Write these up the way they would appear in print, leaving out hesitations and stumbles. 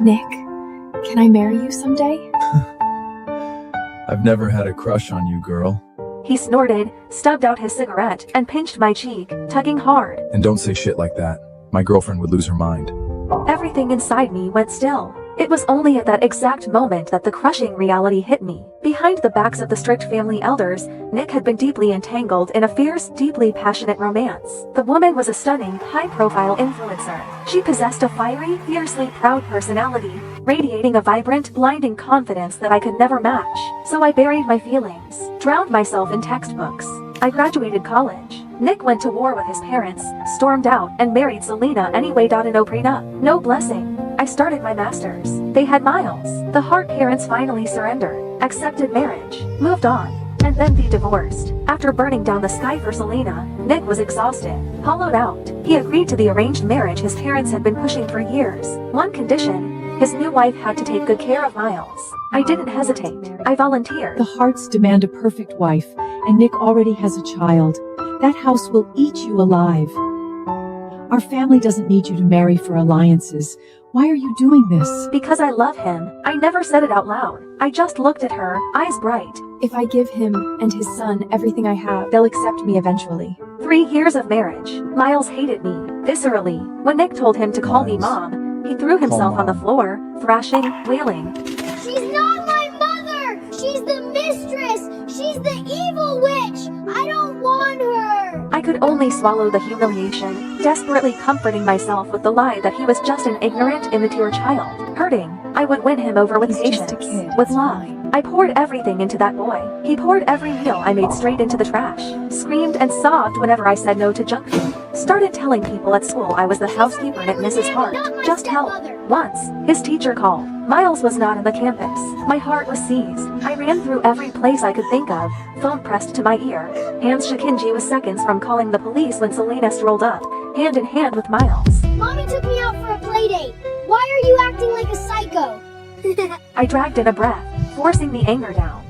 Nick, can I marry you someday? I've never had a crush on you, girl. He snorted, stubbed out his cigarette, and pinched my cheek, tugging hard. And don't say shit like that. My girlfriend would lose her mind. Everything inside me went still. It was only at that exact moment that the crushing reality hit me. Behind the backs of the strict family elders, Nick had been deeply entangled in a fierce, deeply passionate romance. The woman was a stunning, high-profile influencer. She possessed a fiery, fiercely proud personality, radiating a vibrant, blinding confidence that I could never match. So I buried my feelings, drowned myself in textbooks. I graduated college. Nick went to war with his parents, stormed out, and married Selena anyway. No prenup, no blessing. I started my master's. They had Miles. The Hart parents finally surrendered, accepted marriage, moved on, and then they divorced. After burning down the sky for Selena, Nick was exhausted, hollowed out. He agreed to the arranged marriage his parents had been pushing for years. One condition: his new wife had to take good care of Miles. I didn't hesitate. I volunteered. The Harts demand a perfect wife, and Nick already has a child. That house will eat you alive. Our family doesn't need you to marry for alliances. Why are you doing this? Because I love him. I never said it out loud. I just looked at her, eyes bright. If I give him and his son everything I have, they'll accept me eventually. 3 years of marriage. Miles hated me, viscerally. When Nick told him to call me Mom, he threw himself on the floor, thrashing, wailing. She's not my mother! She's the mistress! She's the evil witch! I don't want her! I could only swallow the humiliation, desperately comforting myself with the lie that he was just an ignorant, immature child. Hurting, I would win him over with He's just patience, a kid. with love. I poured everything into that boy. He poured every meal I made straight into the trash, screamed and sobbed whenever I said no to junk food. Started telling people at school I was the housekeeper at Mrs. Hart. Just help. Once, his teacher called. Miles was not on the campus. My heart was seized. I ran through every place I could think of, phone pressed to my ear. Hands Shakinji was seconds from calling the police when Selena strolled up, hand in hand with Miles. Mommy took me out for a play date. Why are you acting like a psycho? I dragged in a breath, forcing the anger down.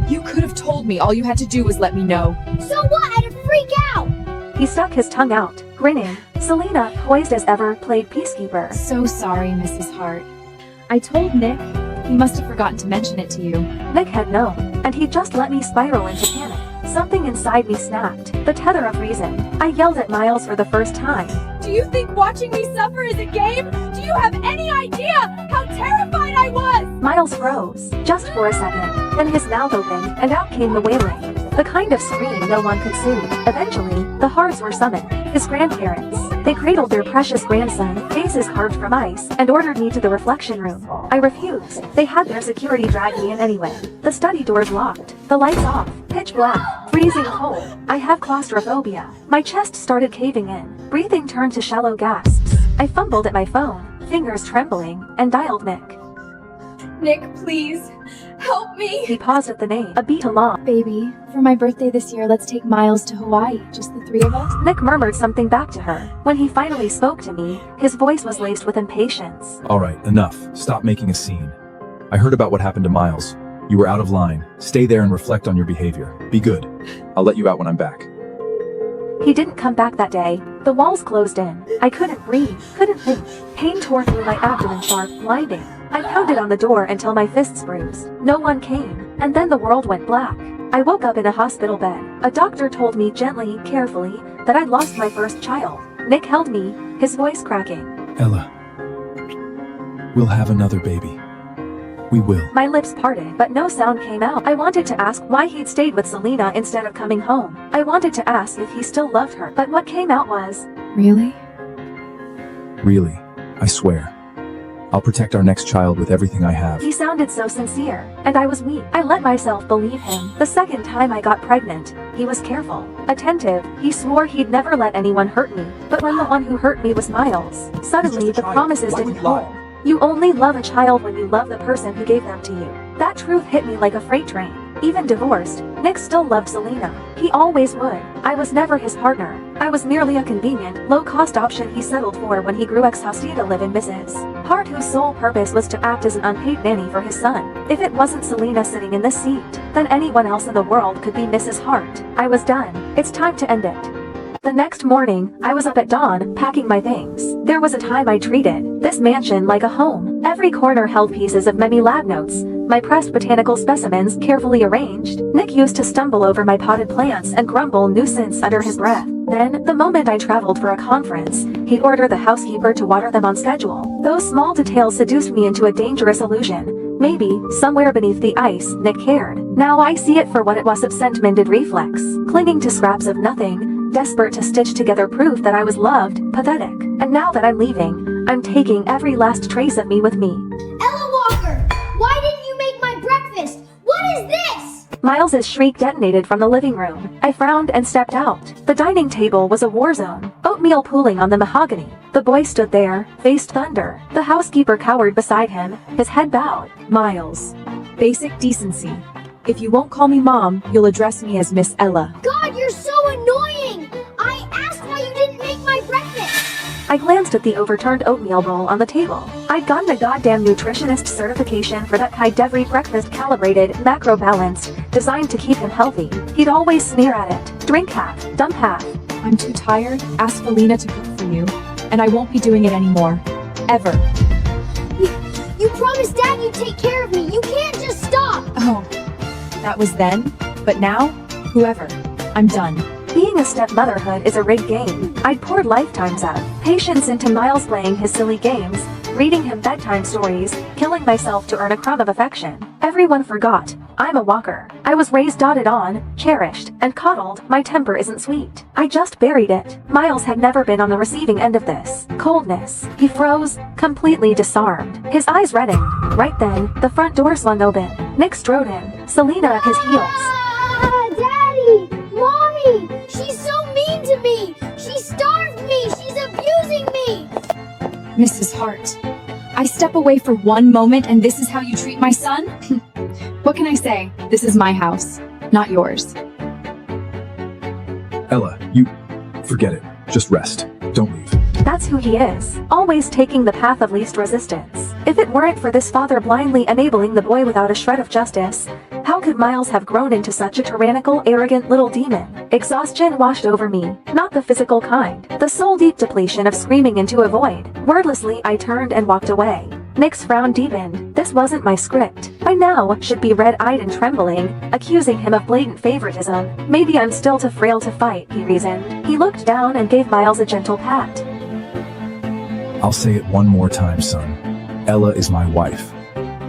You could have told me. All you had to do was let me know. So what? I had to freak out! He stuck his tongue out, grinning. Selena, poised as ever, played peacekeeper. So sorry, Mrs. Hart. I told Nick. He must have forgotten to mention it to you. Nick had known, and he just let me spiral into panic. Something inside me snapped, the tether of reason. I yelled at Miles for the first time. Do you think watching me suffer is a game? Do you have any idea how terrified I was? Miles froze, just for a second. Then his mouth opened, and out came the wailing. The kind of scream no one could soothe. Eventually, the Harts were summoned, his grandparents. They cradled their precious grandson, faces carved from ice, and ordered me to the reflection room. I refused. They had their security drag me in anyway. The study doors locked, the lights off, pitch black, freezing cold. I have claustrophobia. My chest started caving in. Breathing turned to shallow gasps. I fumbled at my phone, fingers trembling, and dialed Nick. Nick, please, help me. He paused at the name, a beat along. Baby, for my birthday this year, let's take Miles to Hawaii. Just the 3 of us? Nick murmured something back to her. When he finally spoke to me, his voice was laced with impatience. All right, enough. Stop making a scene. I heard about what happened to Miles. You were out of line. Stay there and reflect on your behavior. Be good. I'll let you out when I'm back. He didn't come back that day. The walls closed in. I couldn't breathe, couldn't think. Pain tore through my abdomen, sharp, blinding. I pounded on the door until my fists bruised. No one came, and then the world went black. I woke up in a hospital bed. A doctor told me gently, carefully, that I'd lost my first child. Nick held me, his voice cracking. Ella, we'll have another baby. We will. My lips parted, but no sound came out. I wanted to ask why he'd stayed with Selena instead of coming home. I wanted to ask if he still loved her, but what came out was, Really? Really, I swear. I'll protect our next child with everything I have. he sounded so sincere, and I was weak. I let myself believe him. The second time I got pregnant, he was careful, attentive. He swore he'd never let anyone hurt me. But when the one who hurt me was Miles, suddenly the promises didn't hold. You only love a child when you love the person who gave them to you. That truth hit me like a freight train. Even divorced, Nick still loved Selena. He always would. I was never his partner. I was merely a convenient, low-cost option he settled for when he grew exhausted to live in Mrs. Hart, whose sole purpose was to act as an unpaid nanny for his son. If it wasn't Selena sitting in this seat, then anyone else in the world could be Mrs. Hart. I was done. It's time to end it. The next morning, I was up at dawn, packing my things. There was a time I treated this mansion like a home. Every corner held pieces of many lab notes, my pressed botanical specimens carefully arranged. Nick used to stumble over my potted plants and grumble nuisance under his breath. Then, the moment I traveled for a conference, he'd order the housekeeper to water them on schedule. Those small details seduced me into a dangerous illusion. Maybe, somewhere beneath the ice, Nick cared. Now I see it for what it was, absent-minded reflex. Clinging to scraps of nothing, desperate to stitch together proof that I was loved, pathetic. And now that I'm leaving, I'm taking every last trace of me with me. Ella Walker, why didn't you make my breakfast? What is this? Miles's shriek detonated from the living room. I frowned and stepped out. The dining table was a war zone, oatmeal pooling on the mahogany. The boy stood there, faced thunder. The housekeeper cowered beside him, his head bowed. Miles, basic decency. If you won't call me Mom, you'll address me as Miss Ella. God, you're so annoying! I asked why you didn't make my breakfast! I glanced at the overturned oatmeal bowl on the table. I'd gotten a goddamn nutritionist certification for that kind every breakfast, calibrated, macro-balanced, designed to keep him healthy. He'd always sneer at it. Drink half, dump half. I'm too tired. Ask Felina to cook for you, and I won't be doing it anymore. Ever. You promised Dad you'd take care of me. You can't just stop! Oh, that was then, but now, whoever. I'm done. Being a stepmotherhood is a rigged game. I'd poured lifetimes of patience into Miles playing his silly games, reading him bedtime stories, killing myself to earn a crumb of affection. Everyone forgot. I'm a walker. I was raised, doted on, cherished, and coddled. My temper isn't sweet. I just buried it. Miles had never been on the receiving end of this coldness. He froze, completely disarmed. His eyes reddened. Right then, the front door swung open. Nick strode in, Selena at his heels. Ah, Daddy! Mommy! She's so mean to me! She starved me! She's abusing me! Mrs. Hart, I step away for one moment and this is how you treat my son? What can I say? This is my house, not yours. Ella, forget it. Just rest. Don't leave. That's who he is, always taking the path of least resistance. If it weren't for this father blindly enabling the boy without a shred of justice, how could Miles have grown into such a tyrannical, arrogant little demon? Exhaustion washed over me, not the physical kind, the soul-deep depletion of screaming into a void. Wordlessly, I turned and walked away. Nick's frown deepened. This wasn't my script. By now, should be red-eyed and trembling, accusing him of blatant favoritism. Maybe I'm still too frail to fight, he reasoned. He looked down and gave Miles a gentle pat. I'll say it one more time, son. Ella is my wife.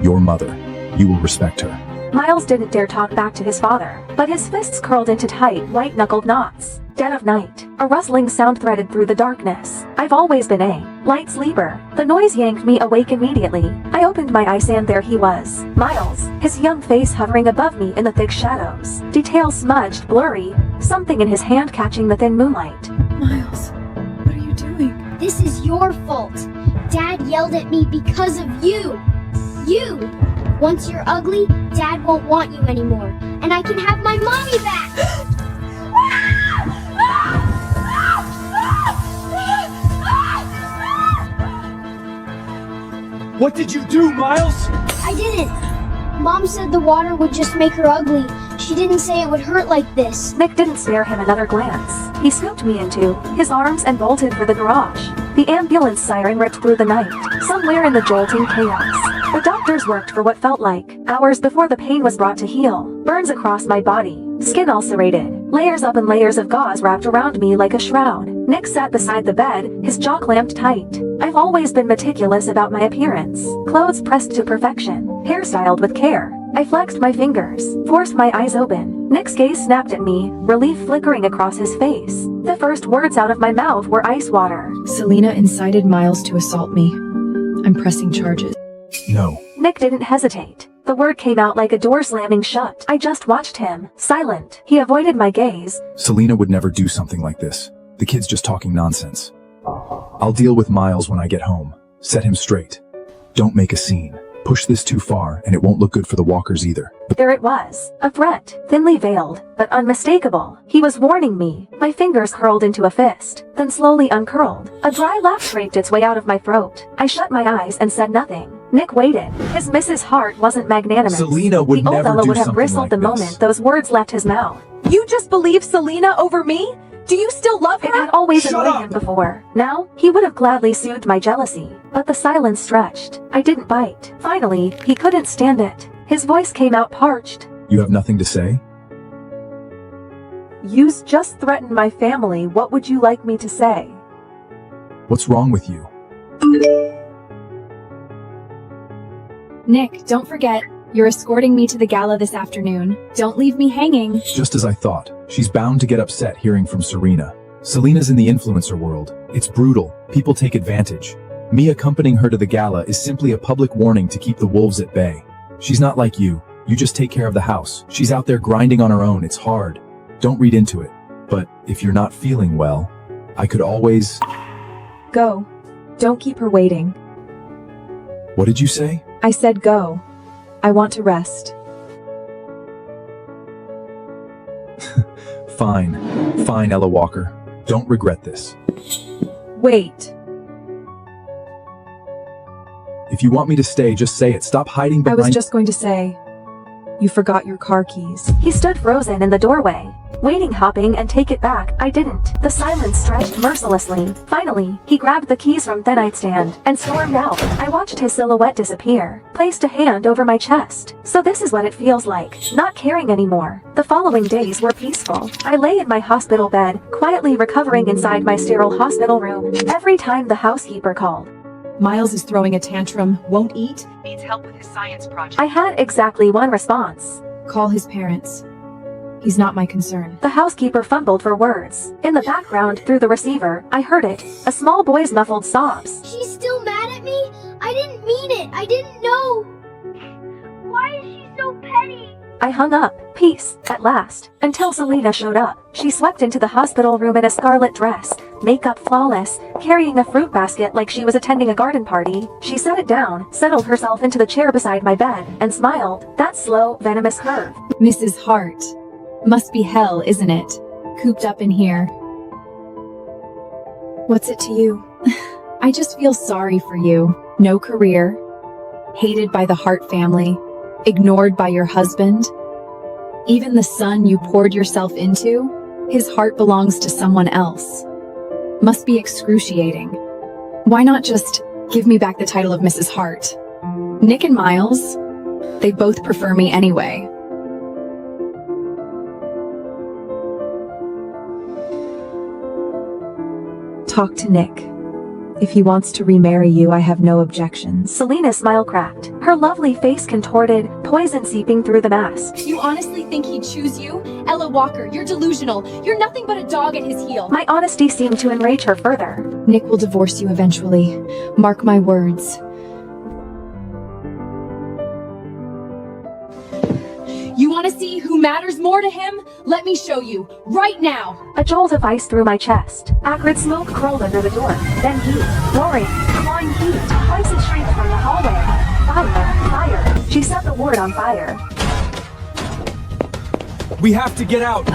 Your mother. You will respect her. Miles didn't dare talk back to his father, but his fists curled into tight, white-knuckled knots. Dead of night, a rustling sound threaded through the darkness. I've always been a light sleeper. The noise yanked me awake immediately. I opened my eyes and there he was. Miles, his young face hovering above me in the thick shadows. Details smudged, blurry, something in his hand catching the thin moonlight. Miles, what are you doing? This is your fault. Dad yelled at me because of you. You! Once you're ugly, Dad won't want you anymore. And I can have my mommy back! What did you do, Miles? I didn't. Mom said the water would just make her ugly. She didn't say it would hurt like this. Nick didn't spare him another glance. He scooped me into his arms and bolted for the garage. The ambulance siren ripped through the night, somewhere in the jolting chaos. The doctors worked for what felt like hours before the pain was brought to heal. Burns across my body, skin ulcerated, layers up and layers of gauze wrapped around me like a shroud. Nick sat beside the bed, his jaw clamped tight. I've always been meticulous about my appearance. Clothes pressed to perfection, hair styled with care. I flexed my fingers, forced my eyes open. Nick's gaze snapped at me, relief flickering across his face. The first words out of my mouth were ice water. Selena incited Miles to assault me. I'm pressing charges. No. Nick didn't hesitate. The word came out like a door slamming shut. I just watched him, silent. He avoided my gaze. Selena would never do something like this. The kid's just talking nonsense. I'll deal with Miles when I get home. Set him straight. Don't make a scene. Push this too far, and it won't look good for the walkers either. There it was, a threat, thinly veiled, but unmistakable. He was warning me. My fingers curled into a fist, then slowly uncurled. A dry laugh scraped its way out of my throat. I shut my eyes and said nothing. Nick waited. His Mrs. Hart wasn't magnanimous. Selena would the old never fellow do would have something bristled like the this. moment those words left his mouth. You just believe Selena over me? Do you still love It her? had always Shut annoyed up! him before. Now, he would have gladly soothed my jealousy. But the silence stretched. I didn't bite. Finally, he couldn't stand it. His voice came out parched. You have nothing to say? You just threatened my family. What would you like me to say? What's wrong with you? Nick, don't forget, you're escorting me to the gala this afternoon. Don't leave me hanging. Just as I thought. She's bound to get upset hearing from Serena. Selena's in the influencer world. It's brutal. People take advantage. Me accompanying her to the gala is simply a public warning to keep the wolves at bay. She's not like you. You just take care of the house. She's out there grinding on her own. It's hard. Don't read into it. But if you're not feeling well, I could always... Go. Don't keep her waiting. What did you say? I said go. I want to rest. Fine. Fine, Ella Walker. Don't regret this. Wait. If you want me to stay, just say it. Stop hiding I behind... was just going to say, you forgot your car keys. He stood frozen in the doorway, waiting, hopping, and take it back. I didn't. The silence stretched mercilessly. Finally, he grabbed the keys from the nightstand and stormed out. I watched his silhouette disappear, placed a hand over my chest. So this is what it feels like, not caring anymore. The following days were peaceful. I lay in my hospital bed, quietly recovering inside my sterile hospital room. Every time the housekeeper called, Miles is throwing a tantrum, won't eat, needs help with his science project. I had exactly one response. Call his parents. He's not my concern. The housekeeper fumbled for words. In the background, through the receiver, I heard it. A small boy's muffled sobs. She's still mad at me? I didn't mean it. I didn't know. Why is she so petty? I hung up. Peace, at last. Until Selena showed up. She swept into the hospital room in a scarlet dress, makeup flawless, carrying a fruit basket like she was attending a garden party. She set it down, settled herself into the chair beside my bed, and smiled. That slow, venomous curve. Mrs. Hart. Must be hell, isn't it? Cooped up in here. What's it to you? I just feel sorry for you. No career. Hated by the Hart family. Ignored by your husband. Even the son you poured yourself into, his heart belongs to someone else. Must be excruciating. Why not just give me back the title of Mrs. Hart? Nick and Miles, they both prefer me anyway. Talk to Nick. If he wants to remarry you, I have no objections. Selena's smile cracked, her lovely face contorted, poison seeping through the mask. You honestly think he'd choose you? Ella Walker, you're delusional. You're nothing but a dog at his heel. My honesty seemed to enrage her further. Nick will divorce you eventually. Mark my words. You want to see who matters more to him? Let me show you, right now. A jolt of ice through my chest. Acrid smoke curled under the door. Then heat. Roaring. Clawing heat. Voices shrieked from the hallway. Fire. Fire. She set the ward on fire. We have to get out!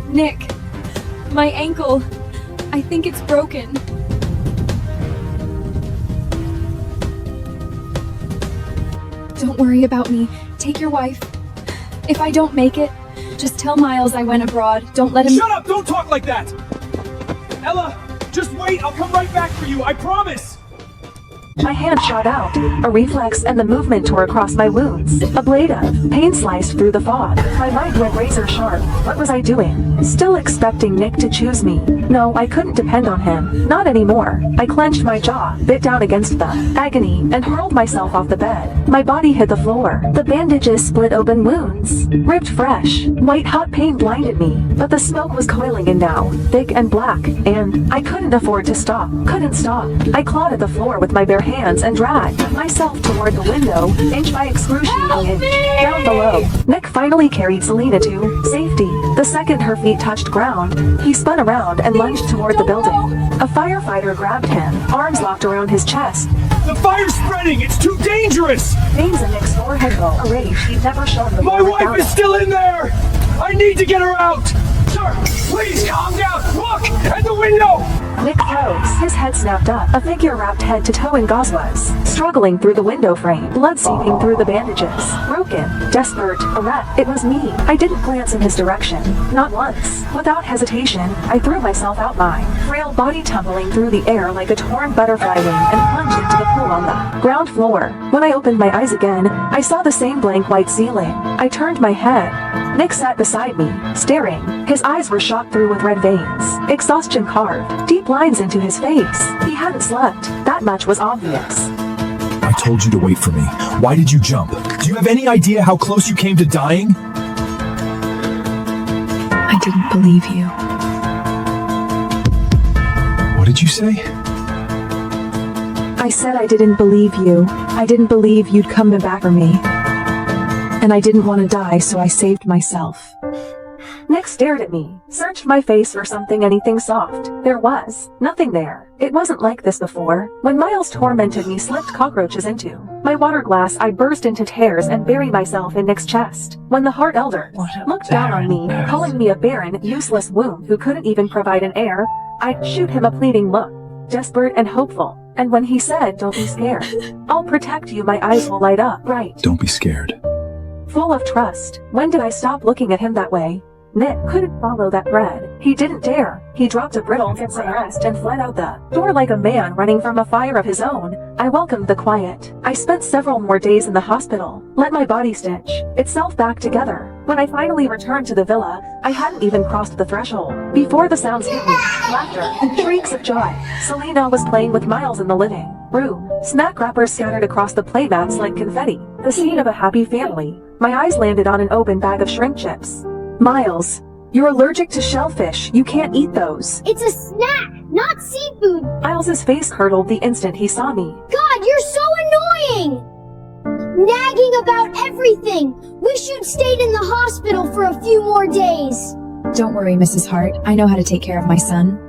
Nick, my ankle. I think it's broken. Don't worry about me. Take your wife. If I don't make it, just tell Miles I went abroad. Don't let him— Shut up! Don't talk like that! Ella, just wait! I'll come right back for you, I promise! My hand shot out, a reflex, and the movement tore across my wounds. A blade of pain sliced through the fog. My mind went razor sharp. What was I doing? Still expecting Nick to choose me. No, I couldn't depend on him. Not anymore. I clenched my jaw, bit down against the agony, and hurled myself off the bed. My body hit the floor. The bandages split open wounds. Ripped fresh. White-hot pain blinded me. But the smoke was coiling in now, thick and black, and I couldn't afford to stop. Couldn't stop. I clawed at the floor with my bare hands and dragged myself toward the window, inch by excruciating inch. Down below, Nick finally carried Selena to safety. The second her feet touched ground, he spun around and lunged toward the building. A firefighter grabbed him, arms locked around his chest. The fire's spreading! It's too dangerous! Veins in Nick's forehead glow, a rage he'd never shown before. My wife without is it. still in there! I need to get her out! Sir, please calm down! Look! At the window! Nick froze. His head snapped up. A figure wrapped head to toe in gauze was struggling through the window frame, blood seeping through the bandages. Broken, desperate, a wreck. It was me. I didn't glance in his direction. Not once. Without hesitation, I threw myself out my frail body tumbling through the air like a torn butterfly wing and plunged into the pool on the ground floor. When I opened my eyes again, I saw the same blank white ceiling. I turned my head. Nick sat beside me, staring. His eyes were shot through with red veins. Exhaustion carved deep lines into his face. He hadn't slept. That much was obvious. I told you to wait for me. Why did you jump? Do you have any idea how close you came to dying? I didn't believe you. What did you say? I said I didn't believe you. I didn't believe you'd come back for me. And I didn't want to die, so I saved myself. Nick stared at me, searched my face for something, anything soft. There was nothing there. It wasn't like this before. When Miles tormented me, slipped cockroaches into my water glass, I burst into tears and buried myself in Nick's chest. When the Heart Elders looked down on me, calling me a barren, useless womb who couldn't even provide an heir, I'd shoot him a pleading look, desperate and hopeful. And when he said, "Don't be scared. I'll protect you," my eyes will light up bright. Don't be scared. Full of trust. When did I stop looking at him that way? Nick couldn't follow that thread. He didn't dare. He dropped a brittle rest and fled out the door like a man running from a fire of his own. I welcomed the quiet. I spent several more days in the hospital, let my body stitch itself back together. When I finally returned to the villa, I hadn't even crossed the threshold before the sounds hit me. Laughter and shrieks of joy. Selena was playing with Miles in the living room. Snack wrappers scattered across the playmats like confetti. The scene of a happy family. My eyes landed on an open bag of shrimp chips. Miles, you're allergic to shellfish. You can't eat those. It's a snack, not seafood. Miles's face curdled the instant he saw me. God, you're so annoying! Nagging about everything. Wish you'd stayed in the hospital for a few more days. Don't worry, Mrs. Hart. I know how to take care of my son.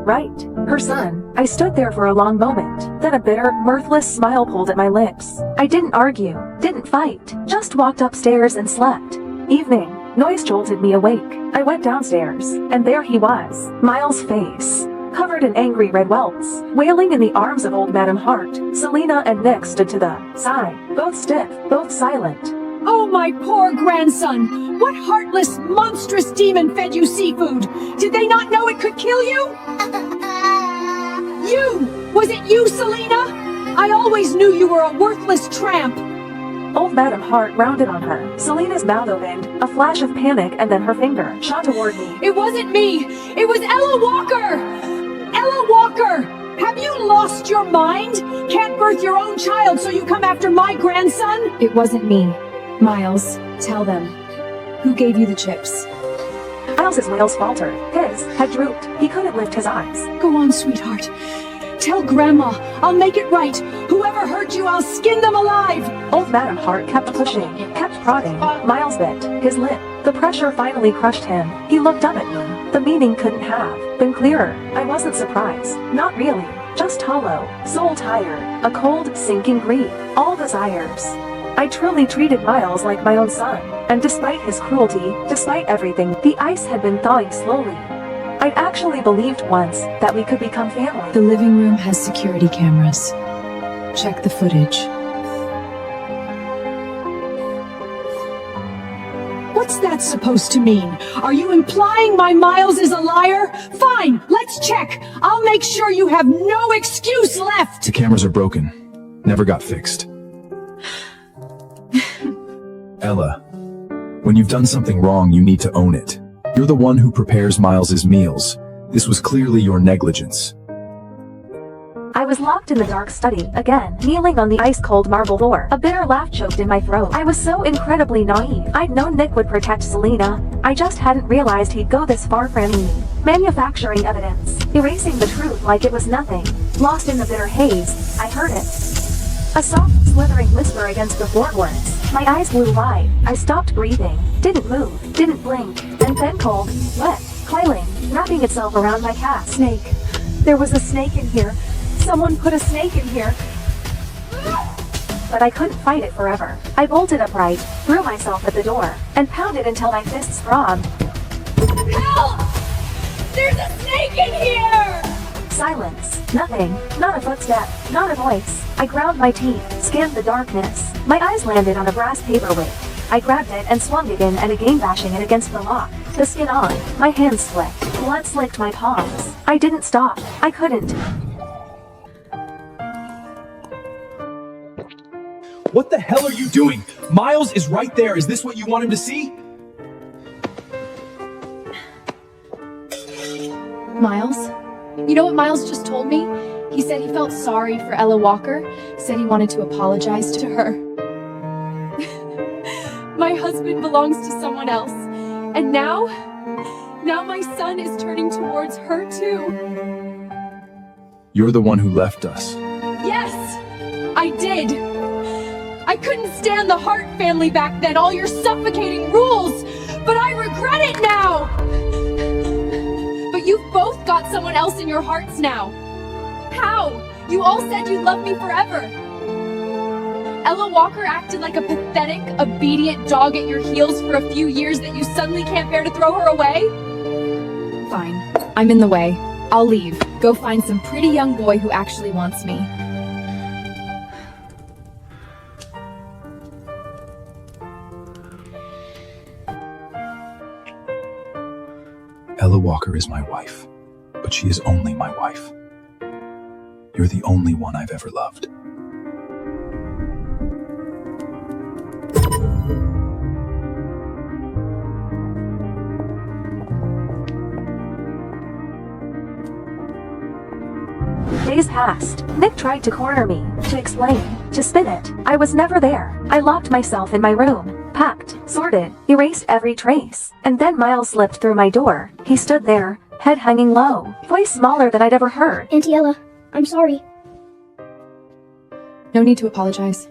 Right, her son. I stood there for a long moment. Then a bitter, mirthless smile pulled at my lips. I didn't argue, didn't fight, just walked upstairs and slept. Evening. Noise jolted me awake. I went downstairs, and there he was, Miles' face, covered in angry red welts, wailing in the arms of old Madam Hart. Selena and Nick stood to the side, both stiff, both silent. Oh, my poor grandson! What heartless, monstrous demon fed you seafood? Did they not know it could kill you? You! Was it you, Selena? I always knew you were a worthless tramp. Old Madam Hart rounded on her. Selena's mouth opened, a flash of panic, and then her finger shot toward me. It wasn't me! It was Ella Walker! Ella Walker! Have you lost your mind? Can't birth your own child, so you come after my grandson? It wasn't me. Miles, tell them. Who gave you the chips? Miles's wails faltered. His had drooped. He couldn't lift his eyes. Go on, sweetheart. Tell Grandma. I'll make it right. Whoever hurt you, I'll skin them alive. Old Madam Hart kept pushing, kept prodding. Miles bit his lip. The pressure finally crushed him. He looked up at me. The meaning couldn't have been clearer. I wasn't surprised. Not really. Just hollow, soul tired, a cold, sinking grief. All desires. I truly treated Miles like my own son. And despite his cruelty, despite everything, the ice had been thawing slowly. I'd actually believed once that we could become family. The living room has security cameras. Check the footage. What's that supposed to mean? Are you implying my Miles is a liar? Fine, let's check. I'll make sure you have no excuse left. The cameras are broken. Never got fixed. Ella, when you've done something wrong, you need to own it. You're the one who prepares Miles's meals. This was clearly your negligence. I was locked in the dark study, again, kneeling on the ice-cold marble floor. A bitter laugh choked in my throat. I was so incredibly naive. I'd known Nick would protect Selena. I just hadn't realized he'd go this far from me. Manufacturing evidence, erasing the truth like it was nothing. Lost in the bitter haze, I heard it. A soft, slithering whisper against the floorboards. My eyes blew wide. I stopped breathing. Didn't move. Didn't blink. And then cold, wet, coiling, wrapping itself around my calf. Snake. There was a snake in here. Someone put a snake in here. But I couldn't fight it forever. I bolted upright, threw myself at the door, and pounded until my fists throbbed. Help! There's a snake in here! Silence. Nothing. Not a footstep. Not a voice. I ground my teeth, scanned the darkness. My eyes landed on a brass paperweight. I grabbed it and swung again and again, bashing it against the lock. The skin on. My hands slipped. Blood slicked my palms. I didn't stop. I couldn't. What the hell are you doing? Miles is right there. Is this what you want him to see? Miles? You know what Miles just told me? He said he felt sorry for Ella Walker, said he wanted to apologize to her. My husband belongs to someone else, and now my son is turning towards her too. You're the one who left us. Yes, I did. I couldn't stand the Hart family back then, all your suffocating rules, but I regret it now. But you've both got someone else in your hearts now. How? You all said you'd love me forever. Ella Walker acted like a pathetic, obedient dog at your heels for a few years that you suddenly can't bear to throw her away? Fine. I'm in the way. I'll leave. Go find some pretty young boy who actually wants me. Ella Walker is my wife, but she is only my wife. You're the only one I've ever loved. Days passed. Nick tried to corner me, to explain, to spin it. I was never there. I locked myself in my room, packed, sorted, erased every trace. And then Miles slipped through my door. He stood there, head hanging low, voice smaller than I'd ever heard. Auntie Ella, I'm sorry. No need to apologize.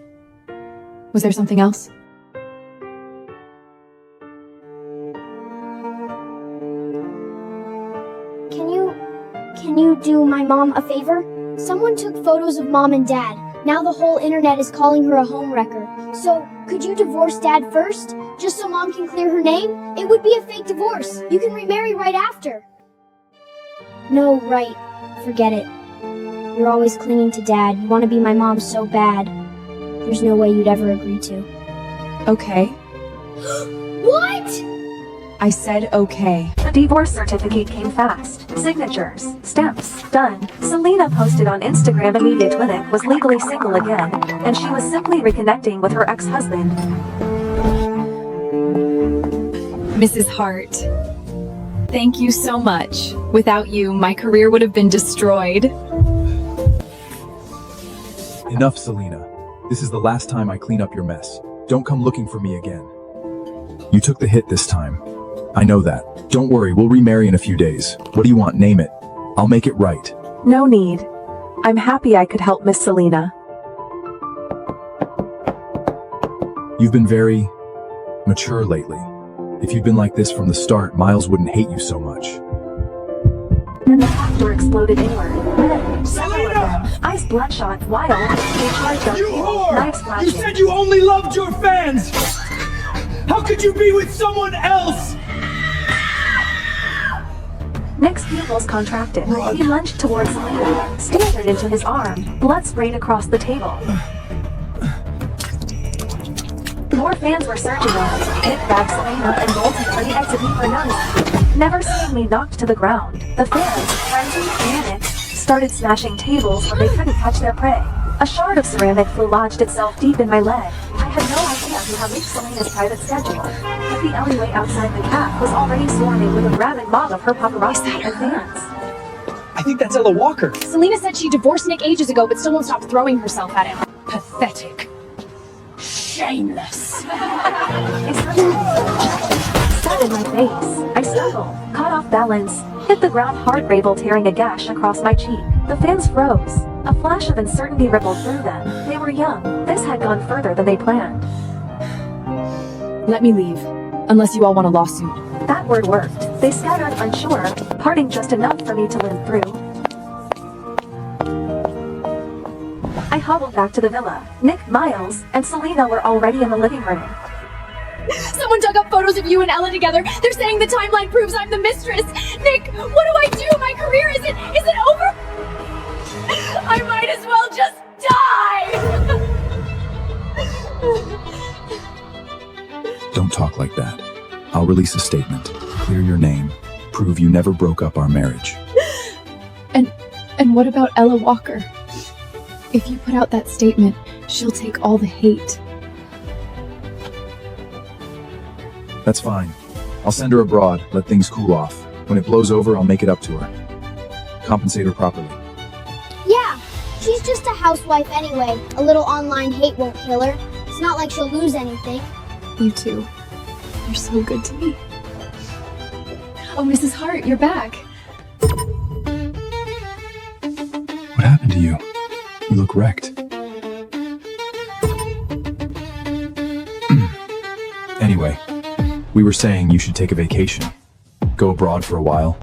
Was there something else? Can you do my mom a favor? Someone took photos of mom and dad. Now the whole internet is calling her a homewrecker. So, could you divorce dad first? Just so mom can clear her name? It would be a fake divorce. You can remarry right after. No, right. Forget it. You're always clinging to dad. You want to be my mom so bad. There's no way you'd ever agree to. Okay. What? I said okay. The divorce certificate came fast. Signatures, stamps, done. Selena posted on Instagram immediately Nick was legally single again, and she was simply reconnecting with her ex-husband. Mrs. Hart, thank you so much. Without you, my career would have been destroyed. Enough, Selena. This is the last time I clean up your mess. Don't come looking for me again. You took the hit this time. I know that. Don't worry, we'll remarry in a few days. What do you want? Name it. I'll make it right. No need. I'm happy I could help Miss Selena. You've been very mature lately. If you'd been like this from the start, Miles wouldn't hate you so much. Then the back door exploded inward. Then, several of Selena! them, eyes bloodshot, wild, they charged our You table, knives whore! flashing. You said you only loved your fans! How could you be with someone else? Nick's pupils contracted. Run. He lunged towards Selena, stared into his arm. Blood sprayed across the table. More fans were surging on. Nick grabbed Selena and bolted for the exit for none. Never seeing me knocked to the ground, the fans, frenzied, panicked, started smashing tables where they couldn't catch their prey. A shard of ceramic flu lodged itself deep in my leg. I had no idea who had leaked Selena's private schedule, but the alleyway outside the caf was already swarming with a rabid mob of her paparazzi and fans. I think that's Ella Walker. Selena said she divorced Nick ages ago, but still won't stop throwing herself at him. Pathetic. Shameless. A sudden sat in my face. I stumbled, caught off balance, hit the ground hard, Rabel tearing a gash across my cheek. The fans froze. A flash of uncertainty rippled through them. They were young. This had gone further than they planned. Let me leave, unless you all want a lawsuit. That word worked. They scattered unsure, parting just enough for me to limp through. I hobbled back to the villa. Nick, Miles, and Selena were already in the living room. Someone dug up photos of you and Ella together. They're saying the timeline proves I'm the mistress. Nick, what do I do? My career isn't over? I might as well just die! Don't talk like that. I'll release a statement. Clear your name. Prove you never broke up our marriage. And what about Ella Walker? If you put out that statement, she'll take all the hate. That's fine. I'll send her abroad, let things cool off. When it blows over, I'll make it up to her. Compensate her properly. Yeah, she's just a housewife anyway. A little online hate won't kill her. It's not like she'll lose anything. You too. You're so good to me. Oh, Mrs. Hart, you're back. What happened to you? You look wrecked. Anyway, we were saying you should take a vacation. Go abroad for a while.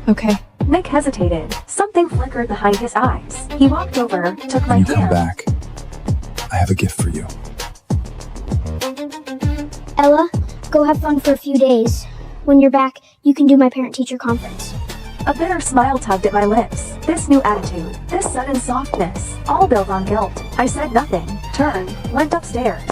Okay. Nick hesitated. Something flickered behind his eyes. He walked over, took my When you hand. come back, I have a gift for you. Ella, go have fun for a few days. When you're back, you can do my parent-teacher conference. A bitter smile tugged at my lips. This new attitude, this sudden softness, all built on guilt. I said nothing, turned, went upstairs.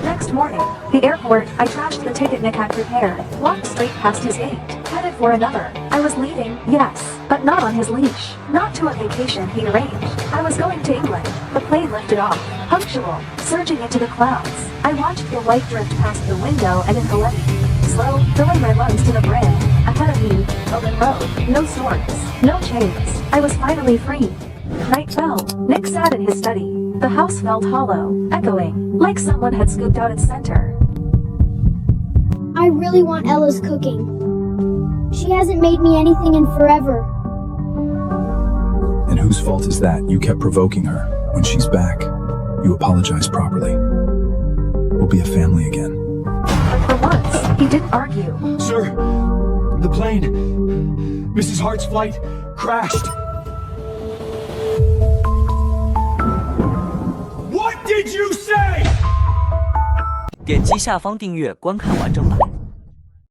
Next morning, the airport, I trashed the ticket Nick had prepared, walked straight past his gate, headed for another. I was leaving, yes, but not on his leash, not to a vacation he'd arranged. I was going to England. The plane lifted off, punctual, surging into the clouds. I watched the light drift past the window and into Letty. Slow, filling my lungs to the brim. Ahead of me, open road, no swords, no chains. I was finally free. Night fell. Nick sat in his study. The house felt hollow, echoing, like someone had scooped out its center. I really want Ella's cooking. She hasn't made me anything in forever. And whose fault is that? You kept provoking her. When she's back, you apologize properly. We'll be a family again. For once, he didn't argue. Sir, the plane, Mrs. Hart's flight, crashed. What did you say? 点击下方订阅观看完整版。